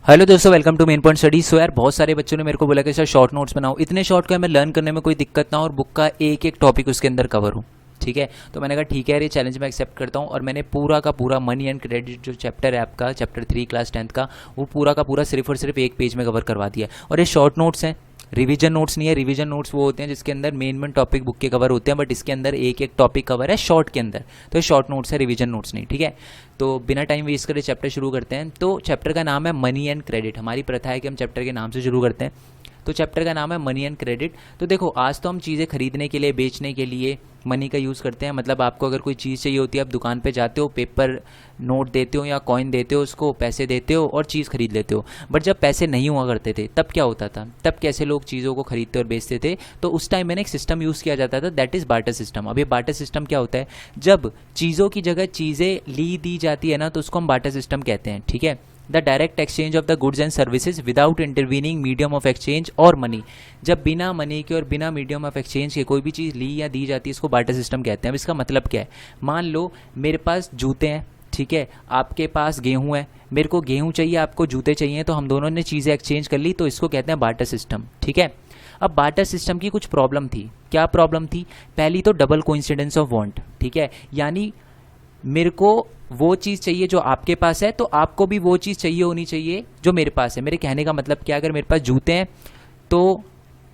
Hello दोस्तों, welcome to main point study. So यार बहुत सारे बच्चों ने मेरे को बोला कि सर शॉर्ट नोट्स बनाओ, इतने शॉर्ट का मैं लर्न करने में कोई दिक्कत ना हो और बुक का एक एक टॉपिक उसके अंदर कवर हो। ठीक है, तो मैंने कहा ठीक है यार, ये चैलेंज मैं एक्सेप्ट करता हूँ। और मैंने पूरा का पूरा मनी एंड क्रेडिट जो चैप्टर है आपका, चैप्टर 3 क्लास 10th का, वो पूरा का पूरा सिर्फ और सिर्फ एक पेज में कवर करवा दिया। और ये शॉर्ट नोट्स हैं, रिवीजन नोट्स नहीं है। रिवीजन नोट्स वो होते हैं जिसके अंदर मेन टॉपिक बुक के कवर होते हैं, बट इसके अंदर एक एक टॉपिक कवर है शॉर्ट के अंदर। तो ये शॉर्ट नोट्स है, रिवीजन नोट्स नहीं। ठीक है, तो बिना टाइम वेस्ट करे चैप्टर शुरू करते हैं। तो चैप्टर का नाम है मनी एंड क्रेडिट। हमारी प्रथा है कि हम चैप्टर के नाम से शुरू करते हैं। तो चैप्टर का नाम है मनी एंड क्रेडिट। तो देखो, आज तो हम चीज़ें खरीदने के लिए, बेचने के लिए मनी का यूज़ करते हैं। मतलब आपको अगर कोई चीज़ चाहिए होती है, आप दुकान पे जाते हो, पेपर नोट देते हो या कॉइन देते हो, उसको पैसे देते हो और चीज़ खरीद लेते हो। बट जब पैसे नहीं हुआ करते थे तब क्या होता था, तब कैसे लोग चीज़ों को खरीदते और बेचते थे? तो उस टाइम मैंने एक सिस्टम यूज़ किया जाता था, दैट इज़ बार्टर सिस्टम। अब ये बार्टर सिस्टम क्या होता है? जब चीज़ों की जगह चीज़ें ली दी जाती है ना, तो उसको हम बार्टर सिस्टम कहते हैं। ठीक है, the direct exchange of the goods and services without intervening medium of exchange और मनी। जब बिना मनी के और बिना मीडियम ऑफ एक्सचेंज के कोई भी चीज़ ली या दी जाती है, इसको बार्टर सिस्टम कहते हैं। अब इसका मतलब क्या है? मान लो मेरे पास जूते हैं, ठीक है, आपके पास गेहूं है, मेरे को गेहूं चाहिए, आपको जूते चाहिए, तो हम दोनों ने चीज़ें एक्सचेंज कर ली, तो इसको कहते हैं बार्टर सिस्टम। ठीक है, अब बार्टर सिस्टम की कुछ प्रॉब्लम थी। क्या प्रॉब्लम थी? पहली तो डबल कोइंसिडेंस ऑफ वांट। ठीक है, यानी मेरे को वो चीज़ चाहिए जो आपके पास है, तो आपको भी वो चीज़ चाहिए होनी चाहिए जो मेरे पास है। मेरे कहने का मतलब क्या, अगर मेरे पास जूते हैं तो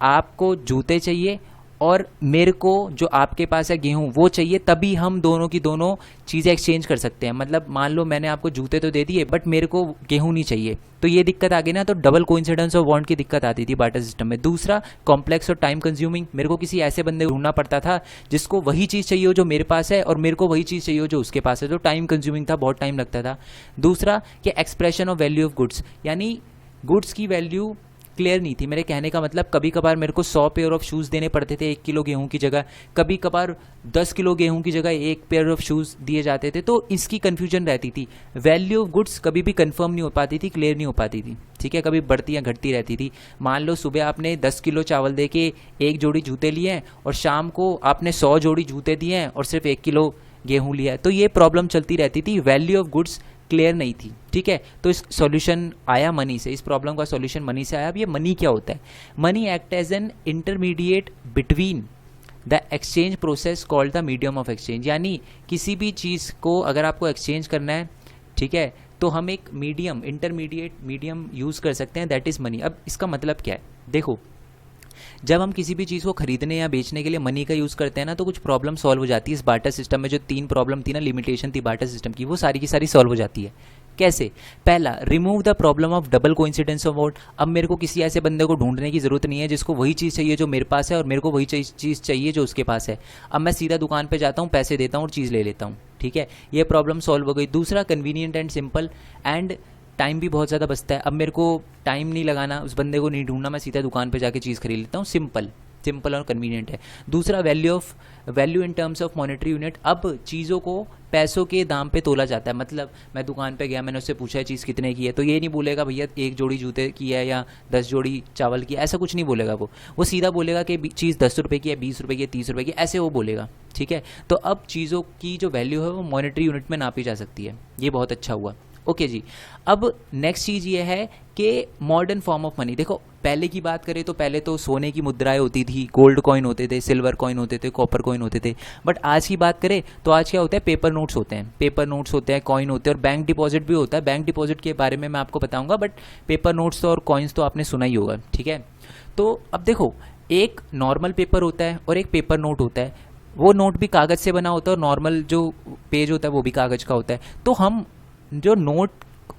आपको जूते चाहिए और मेरे को जो आपके पास है गेहूं वो चाहिए, तभी हम दोनों की दोनों चीज़ें एक्सचेंज कर सकते हैं। मतलब मान लो मैंने आपको जूते तो दे दिए बट मेरे को गेहूं नहीं चाहिए, तो ये दिक्कत आ गई ना। तो डबल कोइंसिडेंस ऑफ वांट की दिक्कत आती थी बार्टर सिस्टम में। दूसरा, कॉम्प्लेक्स और टाइम कंज्यूमिंग। मेरे को किसी ऐसे बंदे को ढूंढना पड़ता था जिसको वही चीज़ चाहिए हो जो मेरे पास है और मेरे को वही चीज़ चाहिए हो जो उसके पास है, जो टाइम कंज्यूमिंग था, बहुत टाइम लगता था। दूसरा कि expression of value of goods, यानी गुड्स की वैल्यू क्लियर नहीं थी। मेरे कहने का मतलब, कभी कभार मेरे को 100 पेयर ऑफ शूज़ देने पड़ते थे 1 किलो गेहूं की जगह, कभी कभार 10 किलो गेहूं की जगह 1 पेयर ऑफ शूज़ दिए जाते थे। तो इसकी कन्फ्यूजन रहती थी। वैल्यू ऑफ गुड्स कभी भी कंफर्म नहीं हो पाती थी, क्लियर नहीं हो पाती थी। ठीक है, कभी बढ़ती या घटती रहती थी। मान लो सुबह आपने 10 किलो चावल दे के 1 जोड़ी जूते लिए हैं और शाम को आपने 100 जोड़ी जूते दिए हैं और सिर्फ 1 किलो गेहूं लिया है, तो ये प्रॉब्लम चलती रहती थी। वैल्यू ऑफ गुड्स क्लियर नहीं थी। ठीक है, तो इस सॉल्यूशन आया मनी से, इस प्रॉब्लम का सॉल्यूशन मनी से आया। अब ये मनी क्या होता है? Money act as an intermediate between the exchange process called the medium of exchange. यानी किसी भी चीज़ को अगर आपको एक्सचेंज करना है, ठीक है, तो हम एक मीडियम, इंटरमीडिएट मीडियम यूज़ कर सकते हैं, दैट इज़ मनी। अब इसका मतलब क्या है? देखो, जब हम किसी भी चीज़ को खरीदने या बेचने के लिए मनी का यूज़ करते हैं ना, तो कुछ प्रॉब्लम सॉल्व हो जाती है। इस बार्टर सिस्टम में जो 3 प्रॉब्लम थी ना, लिमिटेशन थी बार्टर सिस्टम की, वो सारी की सारी सॉल्व हो जाती है। कैसे? पहला, remove the problem of double coincidence of want. अब मेरे को किसी ऐसे बंदे को ढूंढने की जरूरत नहीं है जिसको वही चीज़ चाहिए जो मेरे पास है और मेरे को वही चीज़ चाहिए जो उसके पास है। अब मैं सीधा दुकान पे जाता हूँ, पैसे देता हूँ और चीज़ ले लेता हूँ। ठीक है, ये प्रॉब्लम सॉल्व हो गई। दूसरा, convenient and simple, and time भी बहुत ज़्यादा बचता है। अब मेरे को टाइम नहीं लगाना, उस बंदे को नहीं ढूंढना, मैं सीधा दुकान पे जाके चीज़ खरीद लेता हूँ। सिंपल और कन्वीनियंट है। दूसरा, value in terms of monetary unit. अब चीज़ों को पैसों के दाम पे तोला जाता है। मतलब मैं दुकान पे गया, मैंने उससे पूछा है चीज़ कितने की है, तो ये नहीं बोलेगा भैया 1 जोड़ी जूते की है या 10 जोड़ी चावल की है, ऐसा कुछ नहीं बोलेगा। वो सीधा बोलेगा कि चीज़ 10 रुपये की है, 20 रुपये की है, 30 रुपये की, ऐसे वो बोलेगा। ठीक है, तो अब चीज़ों की जो वैल्यू है वो मॉनेटरी यूनिट में नापी जा सकती है। ये बहुत अच्छा हुआ। ओके जी, अब नेक्स्ट चीज़ ये है कि मॉडर्न फॉर्म ऑफ मनी। देखो, पहले की बात करें तो पहले तो सोने की मुद्राएं होती थी, गोल्ड कॉइन होते थे, सिल्वर कॉइन होते थे, कॉपर कॉइन होते थे। बट आज की बात करें तो आज क्या होता है? पेपर नोट्स होते हैं, कॉइन होते हैं और बैंक डिपॉजिट भी होता है। बैंक डिपॉजिट के बारे में मैं आपको बताऊंगा, बट पेपर नोट्स तो और कॉइन्स तो आपने सुना ही होगा। ठीक है, तो अब देखो, एक नॉर्मल पेपर होता है और एक पेपर नोट होता है। वो नोट भी कागज़ से बना होता है और नॉर्मल जो पेज होता है वो भी कागज़ का होता है। तो हम जो नोट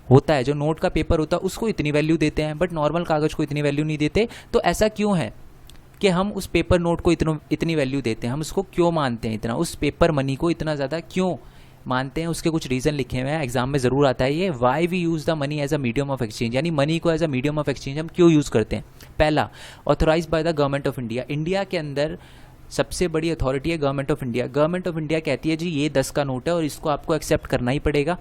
होता है, जो नोट का पेपर होता है, उसको इतनी वैल्यू देते हैं, बट नॉर्मल कागज़ को इतनी वैल्यू नहीं देते। तो ऐसा क्यों है कि हम उस पेपर नोट को इतनी वैल्यू देते हैं? हम उसको क्यों मानते हैं इतना, उस पेपर मनी को इतना ज़्यादा क्यों मानते हैं? उसके कुछ रीज़न लिखे हुए हैं, एग्जाम में ज़रूर आता है ये। Why we use the money as a medium of exchange, यानी मनी को as a medium of exchange हम क्यों यूज़ करते हैं? पहला, authorise by the government of India. India के अंदर सबसे बड़ी अथॉरिटी है government of India. Government of India कहती है जी ये 10 का नोट है और इसको आपको एक्सेप्ट करना ही पड़ेगा,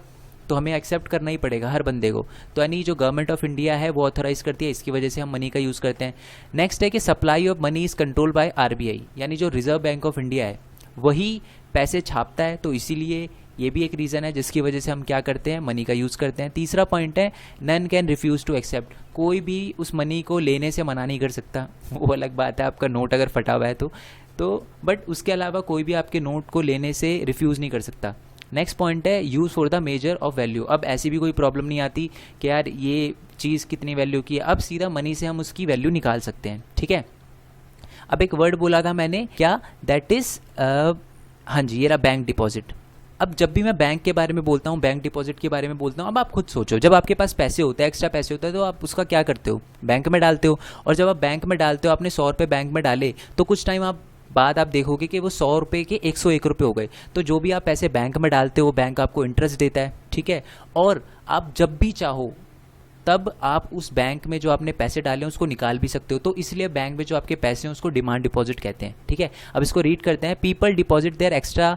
तो हमें एक्सेप्ट करना ही पड़ेगा हर बंदे को। तो यानी जो गवर्नमेंट ऑफ इंडिया है वो ऑथराइज करती है, इसकी वजह से हम मनी का यूज़ करते हैं। नेक्स्ट है कि supply of money is control by RBI, यानी जो रिजर्व बैंक ऑफ इंडिया है वही पैसे छापता है, तो इसीलिए ये भी एक रीज़न है जिसकी वजह से हम क्या करते हैं, मनी का यूज़ करते हैं। तीसरा पॉइंट है none can refuse to accept, कोई भी उस मनी को लेने से मना नहीं कर सकता। वो अलग बात है आपका नोट अगर फटा हुआ है तो बट उसके अलावा कोई भी आपके नोट को लेने से रिफ्यूज़ नहीं कर सकता। नेक्स्ट पॉइंट है use for the measure of value. अब ऐसी भी कोई प्रॉब्लम नहीं आती कि यार ये चीज़ कितनी वैल्यू की है, अब सीधा मनी से हम उसकी वैल्यू निकाल सकते हैं, ठीक है। अब एक वर्ड बोला था मैंने, क्या, दैट इज़ हाँ जी, ये रहा बैंक डिपॉजिट। अब जब भी मैं बैंक के बारे में बोलता हूँ, बैंक डिपॉजिट के बारे में बोलता हूँ, अब आप खुद सोचो, जब आपके पास पैसे होते हैं, एक्स्ट्रा पैसे होते हैं, तो आप उसका क्या करते हो, बैंक में डालते हो। और जब आप बैंक में डालते हो, आपने 100 रुपये बैंक में डाले, तो कुछ टाइम बाद आप देखोगे कि वो 100 रुपये के 101 रुपये हो गए। तो जो भी आप पैसे बैंक में डालते हो, बैंक आपको इंटरेस्ट देता है, ठीक है। और आप जब भी चाहो तब आप उस बैंक में जो आपने पैसे डाले हैं उसको निकाल भी सकते हो। तो इसलिए बैंक में जो आपके पैसे हैं उसको डिमांड डिपॉजिट कहते हैं, ठीक है। अब इसको रीड करते हैं। People deposit their extra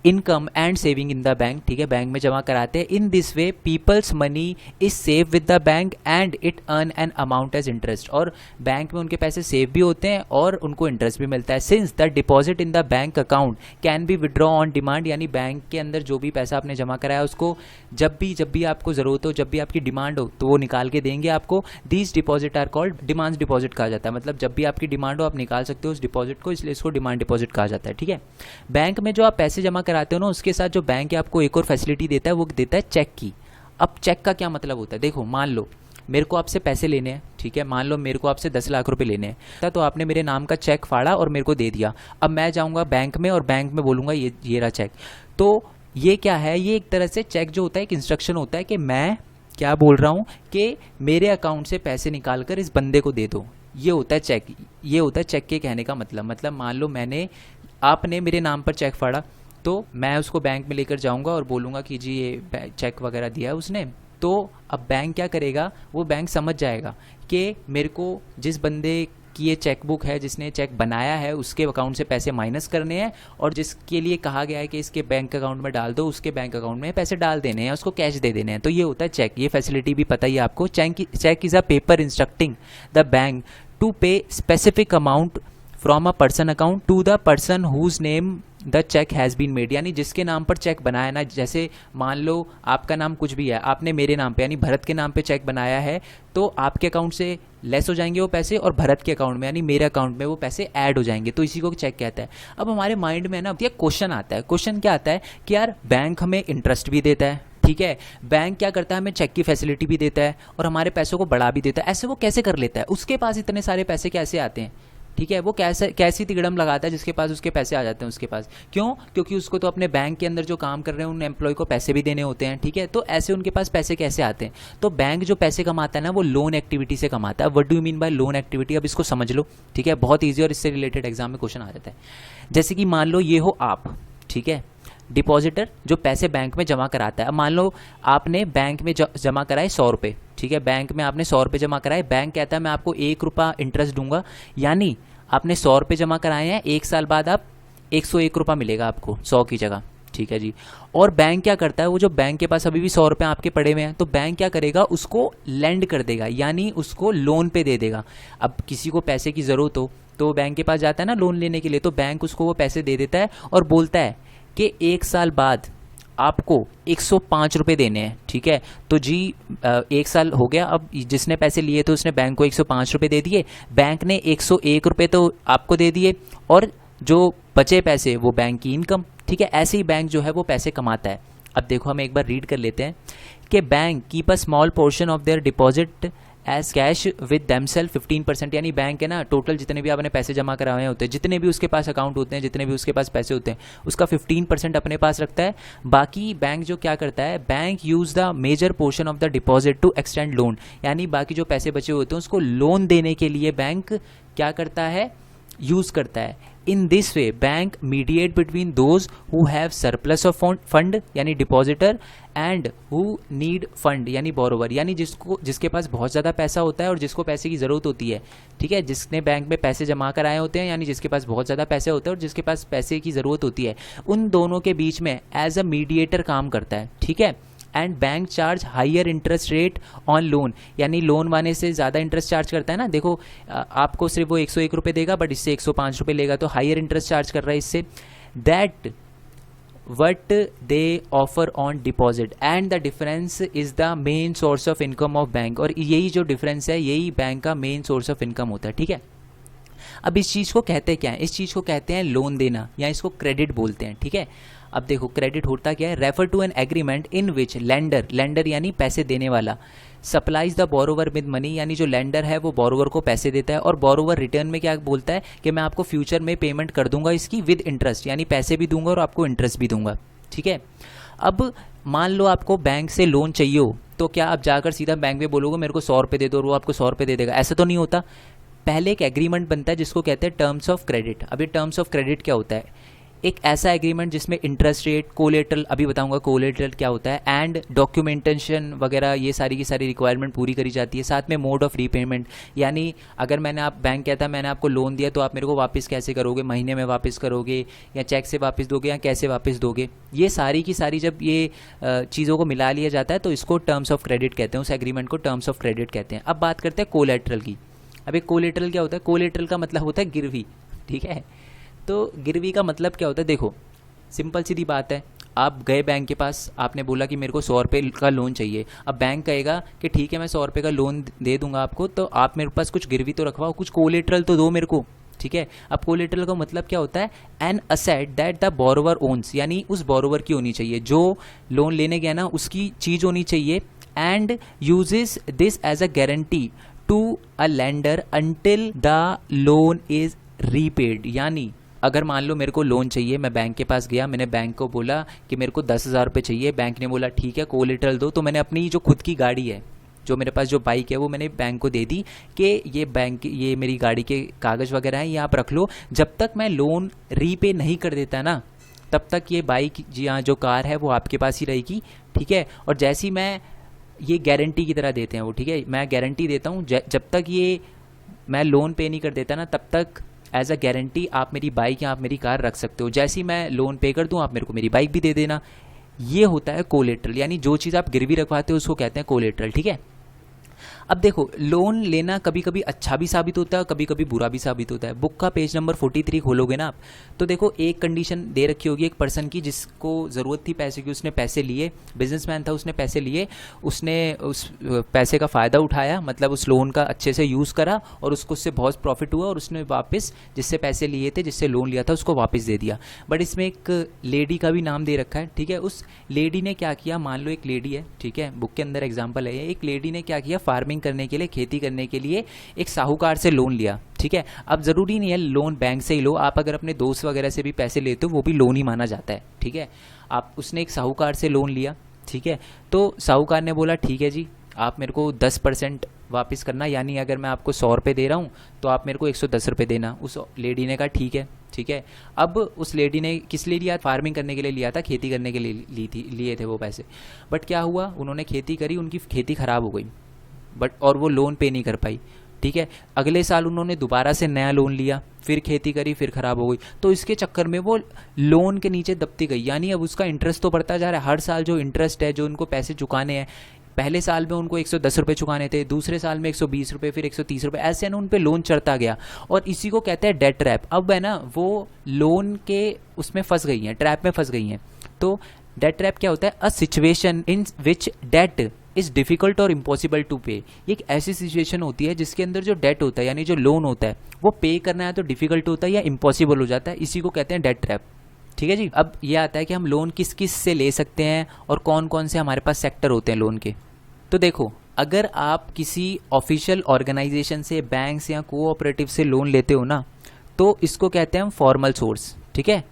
income and saving in the bank, ठीक है, बैंक में जमा कराते हैं। In this way people's money is save with the bank and it earn an amount as interest, और बैंक में उनके पैसे सेव भी होते हैं और उनको इंटरेस्ट भी मिलता है। Since the deposit in the bank account can be withdraw on demand, यानी बैंक के अंदर जो भी पैसा आपने जमा कराया उसको जब भी आपको ज़रूरत हो, जब भी आपकी डिमांड हो, तो वो निकाल के देंगे आपको। These deposit are called demand deposit कहा जाता है, मतलब जब भी आपकी डिमांड हो आप निकाल सकते हो उस डिपॉजिट को, इसलिए इसको डिमांड डिपॉजिट कहा जाता है, ठीक है। बैंक में जो आप पैसे जमा कराते हो ना, उसके साथ जो बैंक आपको एक और फैसिलिटी देता है, वो देता है चेक की। अब चेक का क्या मतलब होता है, देखो मान लो मेरे को आपसे पैसे लेने हैं, ठीक है, मान लो मेरे को आपसे 10 लाख रुपए लेने हैं, तो आपने मेरे नाम का चेक फाड़ा और मेरे को दे दिया। अब मैं जाऊंगा बैंक में और बैंक में बोलूंगा ये रहा चेक। तो ये क्या है, ये एक तरह से चेक जो होता है एक इंस्ट्रक्शन होता है कि मैं क्या बोल रहा हूँ कि मेरे अकाउंट से पैसे निकाल कर इस बंदे को दे दो, ये होता है चेक। ये होता है चेक के कहने का मतलब मान लो आपने मेरे नाम पर चेक फाड़ा, तो मैं उसको बैंक में लेकर जाऊंगा और बोलूँगा कि जी ये चेक वगैरह दिया है उसने। तो अब बैंक क्या करेगा, वो बैंक समझ जाएगा कि मेरे को जिस बंदे की ये चेक बुक है, जिसने चेक बनाया है, उसके अकाउंट से पैसे माइनस करने हैं, और जिसके लिए कहा गया है कि इसके बैंक अकाउंट में डाल दो, उसके बैंक अकाउंट में पैसे डाल देने हैं, उसको कैश दे देने हैं। तो ये होता है चेक। ये फैसिलिटी भी पता ही है आपको। Cheque is a paper instructing the bank to pay specific amount from a person account to the person whose name the cheque has been made, यानी जिसके नाम पर चेक बनाया ना, जैसे मान लो आपका नाम कुछ भी है, आपने मेरे नाम पे यानी भरत के नाम पे चेक बनाया है, तो आपके अकाउंट से लेस हो जाएंगे वो पैसे और भरत के अकाउंट में यानी मेरे अकाउंट में वो पैसे ऐड हो जाएंगे। तो इसी को चेक कहता है। अब हमारे माइंड में ना ये क्वेश्चन आता है, क्वेश्चन क्या आता है कि यार बैंक हमें इंटरेस्ट भी देता है, ठीक है, बैंक क्या करता है, हमें चेक की फैसिलिटी भी देता है और हमारे पैसों को बढ़ा भी देता है, ऐसे वो कैसे कर लेता है, उसके पास इतने सारे पैसे कैसे आते हैं, ठीक है। वो कैसी तिगड़म लगाता है जिसके पास उसके पैसे आ जाते हैं उसके पास, क्यों, क्योंकि उसको तो अपने बैंक के अंदर जो काम कर रहे हैं उन एम्प्लॉय को पैसे भी देने होते हैं, ठीक है। तो ऐसे उनके पास पैसे कैसे आते हैं, तो बैंक जो पैसे कमाता है ना वो लोन एक्टिविटी से कमाता है। What do you mean by loan activity, अब इसको समझ लो, ठीक है, बहुत ईजी और इससे रिलेटेड एग्जाम में क्वेश्चन आ जाता है। जैसे कि मान लो ये हो आप, ठीक है, डिपॉजिटर जो पैसे बैंक में जमा कराता है। अब मान लो आपने बैंक में जमा कराए 100 रुपये, ठीक है, बैंक में आपने 100 रुपये जमा कराए, बैंक कहता है मैं आपको 1 रुपया इंटरेस्ट दूंगा, यानी आपने 100 रुपये जमा कराए हैं, 1 साल बाद आप 101 रुपया मिलेगा आपको 100 की जगह, ठीक है जी। और बैंक क्या करता है, वो जो बैंक के पास अभी भी 100 रुपये आपके पड़े हुए हैं, तो बैंक क्या करेगा, उसको लेंड कर देगा, यानी उसको लोन पे दे देगा। अब किसी को पैसे की ज़रूरत हो तो बैंक के पास जाता है ना लोन लेने के लिए, तो बैंक उसको वो पैसे दे देता है और बोलता है कि 1 साल बाद आपको 105 रुपये देने हैं, ठीक है। तो जी 1 साल हो गया, अब जिसने पैसे लिए थे उसने बैंक को 105 रुपये दे दिए, बैंक ने 101 रुपये तो आपको दे दिए और जो बचे पैसे वो बैंक की इनकम, ठीक है। ऐसे ही बैंक जो है वो पैसे कमाता है। अब देखो हम एक बार रीड कर लेते हैं कि bank keep a small portion of their deposit as cash with themselves 15%, यानी बैंक है ना टोटल जितने भी आपने पैसे जमा कराए होते हैं, जितने भी उसके पास अकाउंट होते हैं, जितने भी उसके पास पैसे होते हैं, उसका 15% अपने पास रखता है। बाकी बैंक जो क्या करता है, bank use the major portion of the deposit to extend loan, यानी बाकी जो पैसे बचे होते हैं उसको लोन देने के लिए बैंक क्या करता है, यूज करता है। In this way bank mediate between those who have surplus of fund यानी depositor and who need fund यानी बोरोवर, यानी जिसके पास बहुत ज़्यादा पैसा होता है और जिसको पैसे की ज़रूरत होती है, ठीक है, जिसने बैंक में पैसे जमा कराए होते हैं, यानी जिसके पास बहुत ज़्यादा पैसे होते हैं और जिसके पास पैसे की ज़रूरत होती है, उन दोनों के बीच में एज अ मीडिएटर काम करता है, ठीक है। And bank charge higher interest rate on loan, यानी लोन वाले से ज़्यादा इंटरेस्ट चार्ज करता है ना। देखो आपको सिर्फ वो 101 रुपये देगा बट इससे 105 रुपये लेगा, तो हाइयर इंटरेस्ट चार्ज कर रहा है इससे। That what they offer on deposit and the difference is the main source of income of bank। और यही जो डिफरेंस है यही बैंक का मेन सोर्स ऑफ इनकम होता है, ठीक है। अब इस चीज़ को कहते क्या है, इस चीज़ को कहते हैं लोन देना या इसको क्रेडिट बोलते हैं, ठीक है। अब देखो क्रेडिट होता क्या है, refer to an agreement in which lender यानी पैसे देने वाला, supplies the borrower with money यानी जो लेंडर है वो बोरोवर को पैसे देता है और बोरोवर रिटर्न में क्या बोलता है कि मैं आपको फ्यूचर में पेमेंट कर दूंगा इसकी विद इंटरेस्ट, यानी पैसे भी दूंगा और आपको इंटरेस्ट भी दूंगा, ठीक है। अब मान लो आपको बैंक से लोन चाहिए हो तो क्या आप जाकर सीधा बैंक में बोलोगे मेरे को 100 रुपये दे दो और वो आपको 100 रुपये दे देगा, ऐसा तो नहीं होता। पहले एक एग्रीमेंट बनता है जिसको कहते हैं टर्म्स ऑफ क्रेडिट। अब ये टर्म्स ऑफ क्रेडिट क्या होता है, एक ऐसा एग्रीमेंट जिसमें इंटरेस्ट रेट, कोलेटरल, अभी बताऊंगा कोलेटरल क्या होता है, एंड डॉक्यूमेंटेशन वगैरह ये सारी की सारी रिक्वायरमेंट पूरी करी जाती है। साथ में मोड ऑफ रीपेमेंट, यानी अगर बैंक कहता है मैंने आपको लोन दिया तो आप मेरे को वापस कैसे करोगे, महीने में वापस करोगे या चेक से वापस दोगे या कैसे वापस दोगे, ये सारी की सारी जब ये चीज़ों को मिला लिया जाता है तो इसको टर्म्स ऑफ क्रेडिट कहते हैं, उस एग्रीमेंट को टर्म्स ऑफ क्रेडिट कहते हैं। अब बात करते हैं कोलेटरल की। अब एक कोलेटरल क्या होता है, कोलेटरल का मतलब होता है गिरवी, ठीक है। तो गिरवी का मतलब क्या होता है, देखो सिंपल सीधी बात है, आप गए बैंक के पास, आपने बोला कि मेरे को 100 रुपये का लोन चाहिए। अब बैंक कहेगा कि ठीक है मैं 100 रुपये का लोन दे दूंगा आपको, तो आप मेरे पास कुछ गिरवी तो रखवाओ, कुछ कोलेटरल तो दो मेरे को, ठीक है। अब कोलेटरल का मतलब क्या होता है, an asset that the borrower owns, यानी उस बोरोवर की होनी चाहिए, जो लोन लेने गया ना उसकी चीज़ होनी चाहिए, and uses this as a guarantee to a lender until the loan is repaid. यानी अगर मान लो मेरे को लोन चाहिए, मैं बैंक के पास गया, मैंने बैंक को बोला कि मेरे को 10,000 रुपये चाहिए, बैंक ने बोला ठीक है कोलेटरल दो, तो मैंने अपनी जो खुद की गाड़ी है, जो मेरे पास जो बाइक है वो मैंने बैंक को दे दी कि ये मेरी गाड़ी के कागज़ वगैरह हैं, ये आप रख लो, जब तक मैं लोन रीपे नहीं कर देता ना तब तक ये बाइक जी हाँ जो कार है वो आपके पास ही रहेगी, ठीक है। और जैसी मैं ये गारंटी की तरह देते हैं वो, ठीक है, मैं गारंटी देता हूँ जब तक ये मैं लोन पे नहीं कर देता ना तब तक एज अ गारंटी आप मेरी बाइक या आप मेरी कार रख सकते हो, जैसे ही मैं लोन पे कर दूं आप मेरे को मेरी बाइक भी दे देना। ये होता है कोलेटरल, यानी जो चीज़ आप गिरवी रखवाते हो उसको कहते हैं कोलेटरल, ठीक है। अब देखो लोन लेना कभी कभी अच्छा भी साबित होता है, कभी कभी बुरा भी साबित होता है। बुक का पेज नंबर 43 खोलोगे ना आप, तो देखो एक कंडीशन दे रखी होगी एक पर्सन की जिसको ज़रूरत थी पैसे की, उसने पैसे लिए, बिजनेसमैन था, उसने पैसे लिए, उसने उस पैसे का फ़ायदा उठाया, मतलब उस लोन का अच्छे से यूज़ करा और उसको उससे बहुत प्रॉफिट हुआ और उसने वापस जिससे पैसे लिए थे, जिससे लोन लिया था, उसको वापस दे दिया। बट इसमें एक लेडी का भी नाम दे रखा है, ठीक है। उस लेडी ने क्या किया, मान लो एक लेडी है, ठीक है, बुक के अंदर एग्जाम्पल है, एक लेडी ने क्या किया, फार्मिंग करने के लिए, खेती करने के लिए एक साहूकार से लोन लिया, ठीक है। अब जरूरी नहीं है लोन बैंक से ही लो, आप अगर अपने दोस्त वगैरह से भी पैसे लेते हो वो भी लोन ही माना जाता है, ठीक है। आप उसने एक साहूकार से लोन लिया, ठीक है, तो साहूकार ने बोला ठीक है जी आप मेरे को 10% वापस करना, यानी अगर मैं आपको 100 रुपये दे रहा हूँ तो आप मेरे को 110 रुपये देना। उस लेडी ने कहा ठीक है, ठीक है। अब उस लेडी ने किस लिए लिया, फार्मिंग करने के लिए लिया था, खेती करने के लिए लिए थे वो पैसे। बट क्या हुआ, उन्होंने खेती करी, उनकी खेती ख़राब हो गई, बट और वो लोन पे नहीं कर पाई, ठीक है। अगले साल उन्होंने दोबारा से नया लोन लिया, फिर खेती करी, फिर ख़राब हो गई, तो इसके चक्कर में वो लोन के नीचे दबती गई, यानी अब उसका इंटरेस्ट तो बढ़ता जा रहा है। हर साल जो इंटरेस्ट है, जो उनको पैसे चुकाने हैं, पहले साल में उनको 110 रुपये चुकाने थे, दूसरे साल में 120 रुपये, फिर 130 रुपये, ऐसे ना उन पे लोन चढ़ता गया, और इसी को कहते हैं डेट ट्रैप। अब है ना वो लोन के उसमें फंस गई हैं, ट्रैप में फंस गई हैं। तो डेट ट्रैप क्या होता है, a situation in which that is difficult और इम्पॉसिबल टू पे। ये एक ऐसी सिचुएशन होती है जिसके अंदर जो डेट होता है, यानी जो लोन होता है, वो पे करना है तो डिफ़िकल्ट होता है या इम्पॉसिबल हो जाता है, इसी को कहते हैं डेट ट्रैप, ठीक है जी। अब ये आता है कि हम लोन किस किस से ले सकते हैं और कौन कौन से हमारे पास सेक्टर होते हैं लोन के। तो देखो अगर आप किसी ऑफिशियल ऑर्गेनाइजेशन से, बैंक से या कोऑपरेटिव से लोन लेते हो ना, तो इसको कहते हैं हम फॉर्मल सोर्स, ठीक है,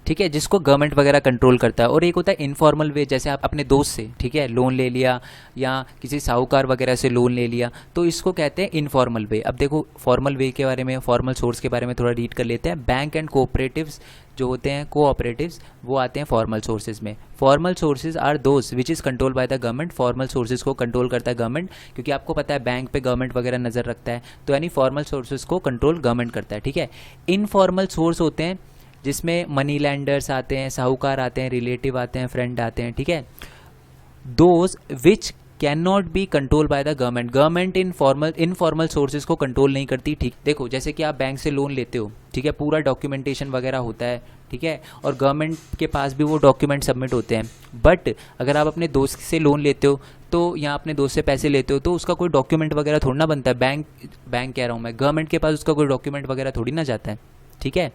ठीक है, जिसको गवर्नमेंट वगैरह कंट्रोल करता है। और एक होता है इनफॉर्मल वे, जैसे आप अपने दोस्त से, ठीक है, लोन ले लिया या किसी साहूकार वगैरह से लोन ले लिया, तो इसको कहते हैं इनफॉर्मल वे। अब देखो फॉर्मल वे के बारे में, फॉर्मल सोर्स के बारे में थोड़ा रीड कर लेते हैं। बैंक एंड कोऑपरेटिव्स जो होते हैं, कोऑपरेटिव्स, वो आते हैं फॉर्मल सोर्सेज में। Formal sources are those which is control by the government. Formal sources को कंट्रोल करता है गवर्नमेंट, क्योंकि आपको पता है बैंक पे गवर्नमेंट वगैरह नज़र रखता है, तो यानी फॉर्मल सोर्सेज को कंट्रोल गवर्नमेंट करता है, ठीक है। इनफॉर्मल सोर्स होते हैं जिसमें मनी लैंडर्स आते हैं, साहूकार आते हैं, रिलेटिव आते हैं, फ्रेंड आते हैं, ठीक है। Those which can not be control by the government. Government informal sources को कंट्रोल नहीं करती। ठीक, देखो जैसे कि आप बैंक से लोन लेते हो, ठीक है, पूरा डॉक्यूमेंटेशन वगैरह होता है, ठीक है, और गवर्नमेंट के पास भी वो डॉक्यूमेंट सबमिट होते हैं। बट अगर आप अपने दोस्त से लोन लेते हो तो या अपने दोस्त से पैसे लेते हो तो उसका कोई डॉक्यूमेंट वगैरह थोड़ी ना बनता है। बैंक कह रहा हूँ मैं, गवर्नमेंट के पास उसका कोई डॉक्यूमेंट वगैरह थोड़ी ना जाता है। ठीक है,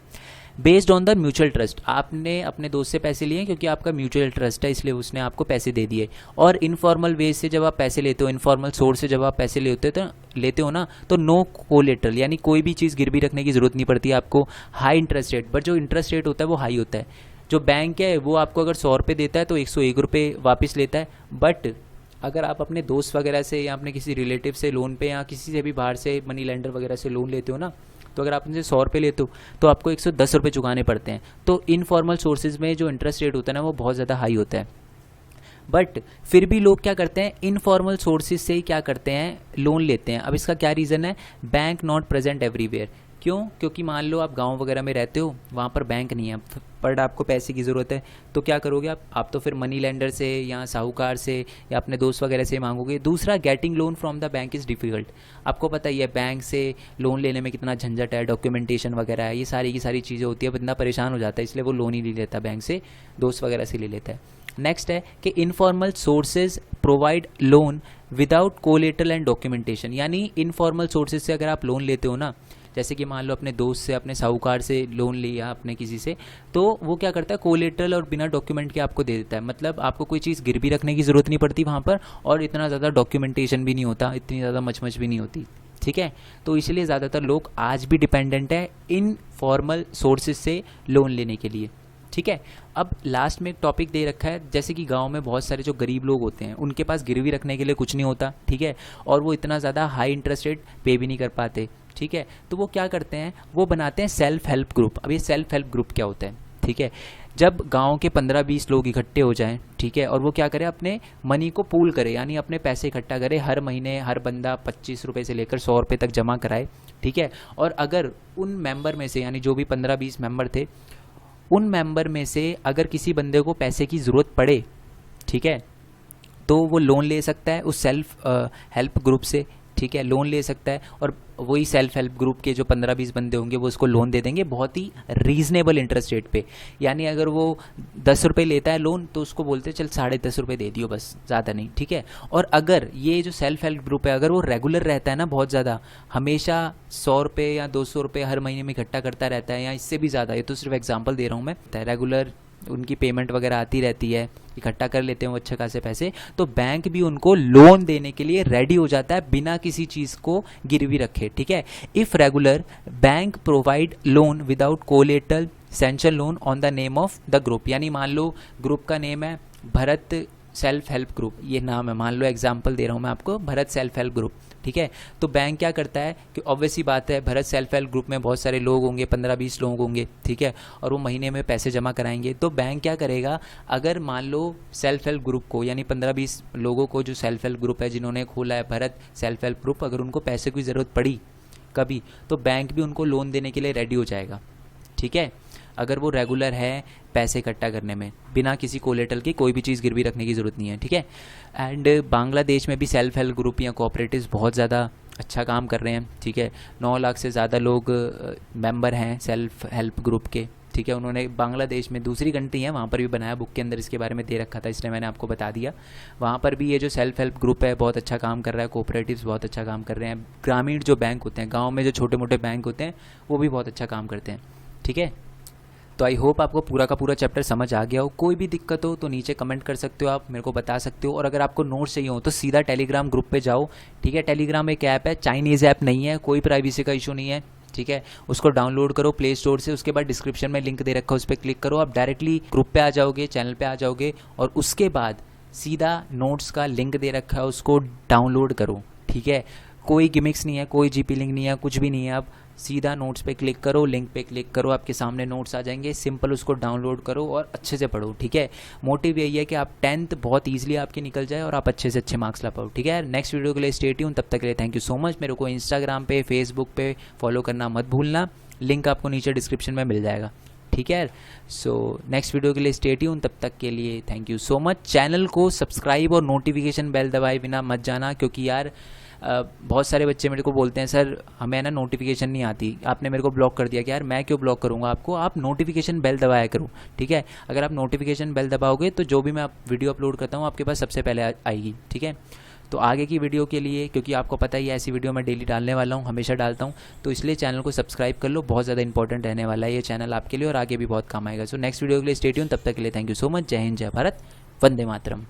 based on the mutual trust, आपने अपने दोस्त से पैसे लिए क्योंकि आपका म्यूचुअल ट्रस्ट है, इसलिए उसने आपको पैसे दे दिए। और इनफॉर्मल वे से जब आप पैसे लेते हो, इनफॉर्मल सोर्स से जब आप पैसे लेते हो ना, तो नो कोलेटरल, यानी कोई भी चीज़ गिरवी रखने की जरूरत नहीं पड़ती आपको। हाई इंटरेस्ट रेट, बट जो इंटरेस्ट रेट होता है वो हाई होता है। जो बैंक है वो आपको अगर 100 रुपये देता है तो 101 रुपये वापस लेता है। बट अगर आप अपने दोस्त वगैरह से या अपने किसी रिलेटिव से लोन पे या किसी से भी बाहर से मनी लेंडर वगैरह से लोन लेते हो ना, तो अगर आप उनसे 100 रुपये लेते हो तो आपको 110 रुपये चुकाने पड़ते हैं। तो इनफॉर्मल सोर्सेज में जो इंटरेस्ट रेट होता है ना, वो बहुत ज़्यादा हाई होता है। बट फिर भी लोग क्या करते हैं, इनफॉर्मल सोर्सेज से ही क्या करते हैं, लोन लेते हैं। अब इसका क्या रीज़न है, बैंक नॉट प्रेजेंट एवरीवेयर। क्यों? क्योंकि मान लो आप गांव वगैरह में रहते हो, वहाँ पर बैंक नहीं है, बट आपको पैसे की ज़रूरत है, तो क्या करोगे आप तो फिर मनी लेंडर से या साहूकार से या अपने दोस्त वगैरह से मांगोगे। दूसरा, getting loan from the bank is difficult. आपको पता ही है बैंक से लोन लेने में कितना झंझट है, डॉक्यूमेंटेशन वगैरह है, ये सारी की सारी चीज़ें होती है, बंदा परेशान हो जाता है, इसलिए वो लोन ही ले लेता है बैंक से, दोस्त वगैरह से ले लेता है। नेक्स्ट है कि informal sources provide loan without collateral and documentation, यानी इनफॉर्मल सोर्सेज से अगर आप लोन लेते हो ना, जैसे कि मान लो अपने दोस्त से, अपने साहूकार से लोन लिया अपने किसी से, तो वो क्या करता है, कोलेटरल और बिना डॉक्यूमेंट के आपको दे देता है। मतलब आपको कोई चीज़ गिरवी रखने की ज़रूरत नहीं पड़ती वहाँ पर, और इतना ज़्यादा डॉक्यूमेंटेशन भी नहीं होता, इतनी ज़्यादा मचमच भी नहीं होती। ठीक है, तो इसलिए ज़्यादातर लोग आज भी डिपेंडेंट है इन फॉर्मल सोर्सेज से लोन लेने के लिए। ठीक है, अब लास्ट में एक टॉपिक दे रखा है, जैसे कि गांव में बहुत सारे जो गरीब लोग होते हैं उनके पास गिरवी रखने के लिए कुछ नहीं होता। ठीक है, और वो इतना ज़्यादा हाई इंटरेस्ट रेट पे भी नहीं कर पाते। ठीक है, तो वो क्या करते हैं, वो बनाते हैं सेल्फ हेल्प ग्रुप। अब ये सेल्फ हेल्प ग्रुप क्या होता है, ठीक है, जब गांव के 15-20 लोग इकट्ठे हो जाएं, ठीक है, और वो क्या करें, अपने मनी को पूल करे, यानी अपने पैसे इकट्ठा करे, हर महीने हर बंदा 25 रुपये से लेकर 100 रुपये तक जमा कराए। ठीक है, और अगर उन मेंबर में से, यानी जो भी 15-20 मेंबर थे, उन मेंबर में से अगर किसी बंदे को पैसे की ज़रूरत पड़े, ठीक है, तो वो लोन ले सकता है उस सेल्फ हेल्प ग्रुप से। ठीक है, लोन ले सकता है, और वही सेल्फ हेल्प ग्रुप के जो 15-20 बंदे होंगे वो उसको लोन दे देंगे बहुत ही रीजनेबल इंटरेस्ट रेट पे। यानी अगर वो 10 रुपये लेता है लोन, तो उसको बोलते हैं चल 10.5 रुपये दे दियो, बस, ज़्यादा नहीं। ठीक है, और अगर ये जो सेल्फ हेल्प ग्रुप है, अगर वो रेगुलर रहता है ना, बहुत ज़्यादा, हमेशा 100 रुपये या 200 रुपये हर महीने में इकट्ठा करता रहता है, या इससे भी ज़्यादा, ये तो सिर्फ एग्जाम्पल दे रहा हूँ मैं, रेगुलर उनकी पेमेंट वगैरह आती रहती है, इकट्ठा कर लेते हैं वो अच्छे खासे पैसे, तो बैंक भी उनको लोन देने के लिए रेडी हो जाता है बिना किसी चीज़ को गिरवी रखे। ठीक है, if regular bank provide loan without collateral sanction loan on the name of the group. यानी मान लो ग्रुप का नेम है भरत सेल्फ हेल्प ग्रुप, ये नाम है, मान लो एग्जाम्पल दे रहा हूँ मैं आपको, भरत सेल्फ हेल्प ग्रुप। ठीक है, तो बैंक क्या करता है कि ऑब्वियस सी बात है, भरत सेल्फ हेल्प ग्रुप में बहुत सारे लोग होंगे, 15-20 लोग होंगे। ठीक है, और वो महीने में पैसे जमा कराएंगे, तो बैंक क्या करेगा, अगर मान लो सेल्फ हेल्प ग्रुप को, यानी 15-20 लोगों को जो सेल्फ हेल्प ग्रुप है जिन्होंने खोला है भरत सेल्फ हेल्प ग्रुप, अगर उनको पैसे की ज़रूरत पड़ी कभी, तो बैंक भी उनको लोन देने के लिए रेडी हो जाएगा। ठीक है, अगर वो रेगुलर है पैसे इकट्ठा करने में, बिना किसी कोलेटरल की कोई भी चीज़ गिरवी रखने की ज़रूरत नहीं है। ठीक है, एंड बांग्लादेश में भी सेल्फ हेल्प ग्रुप या कोऑपरेटिव्स बहुत ज़्यादा अच्छा काम कर रहे हैं। ठीक है, 9 लाख से ज़्यादा लोग मेंबर हैं सेल्फ हेल्प ग्रुप के। ठीक है, उन्होंने बांग्लादेश में, दूसरी कंट्री है, वहाँ पर भी बनाया, बुक के अंदर इसके बारे में दे रखा था, इसलिए मैंने आपको बता दिया। वहाँ पर भी ये जो सेल्फ हेल्प ग्रुप है बहुत अच्छा काम कर रहा है, कोऑपरेटिव्स बहुत अच्छा काम कर रहे हैं। ग्रामीण जो बैंक होते हैं, गाँव में जो छोटे मोटे बैंक होते हैं, वो भी बहुत अच्छा काम करते हैं। ठीक है, तो आई होप आपको पूरा का पूरा चैप्टर समझ आ गया हो। कोई भी दिक्कत हो तो नीचे कमेंट कर सकते हो, आप मेरे को बता सकते हो, और अगर आपको नोट्स चाहिए हो तो सीधा टेलीग्राम ग्रुप पे जाओ। ठीक है, टेलीग्राम एक ऐप है, चाइनीज़ ऐप नहीं है, कोई प्राइवेसी का इशू नहीं है। ठीक है, उसको डाउनलोड करो प्ले स्टोर से, उसके बाद डिस्क्रिप्शन में लिंक दे रखा है, उस पर क्लिक करो, आप डायरेक्टली ग्रुप पे आ जाओगे, चैनल पे आ जाओगे, और उसके बाद सीधा नोट्स का लिंक दे रखा है, उसको डाउनलोड करो। ठीक है, कोई गिमिक्स नहीं है, कोई जीपी लिंक नहीं है, कुछ भी नहीं है, आप सीधा नोट्स पे क्लिक करो, लिंक पे क्लिक करो, आपके सामने नोट्स आ जाएंगे, सिंपल उसको डाउनलोड करो और अच्छे से पढ़ो। ठीक है, मोटिव यही है कि आप 10th बहुत ईजिली आपकी निकल जाए और आप अच्छे से अच्छे मार्क्स ला पाओ। ठीक है, नेक्स्ट वीडियो के लिए स्टे ट्यून, तब तक के लिए थैंक यू सो मच। मेरे को इंस्टाग्राम पे, फेसबुक पे फॉलो करना मत भूलना, लिंक आपको नीचे डिस्क्रिप्शन में मिल जाएगा। ठीक है। सो नेक्स्ट वीडियो के लिए स्टे ट्यून, तब तक के लिए thank you so much. Channel को सब्सक्राइब और नोटिफिकेशन बेल दबाए बिना मत जाना, क्योंकि यार बहुत सारे बच्चे मेरे को बोलते हैं सर हमें ना नोटिफिकेशन नहीं आती, आपने मेरे को ब्लॉक कर दिया। कि यार मैं क्यों ब्लॉक करूँगा आपको, आप नोटिफिकेशन बेल दबाया करो, ठीक है। अगर आप नोटिफिकेशन बेल दबाओगे तो जो भी मैं वीडियो अपलोड करता हूँ आपके पास सबसे पहले आएगी, ठीक है। तो आगे की वीडियो के लिए, क्योंकि आपको पता ही है ऐसी वीडियो मैं डेली डालने वाला हूँ, हमेशा डालता हूँ, तो इसलिए चैनल को सब्सक्राइब कर लो, बहुत ज़्यादा इंपॉर्टेंट रहने वाला है ये चैनल आपके लिए और आगे भी बहुत काम आएगा। सो नेक्स्ट वीडियो के लिए स्टे ट्यून, तब तक के लिए थैंक यू सो मच। जय हिंद, जय भारत, वंदे मातरम।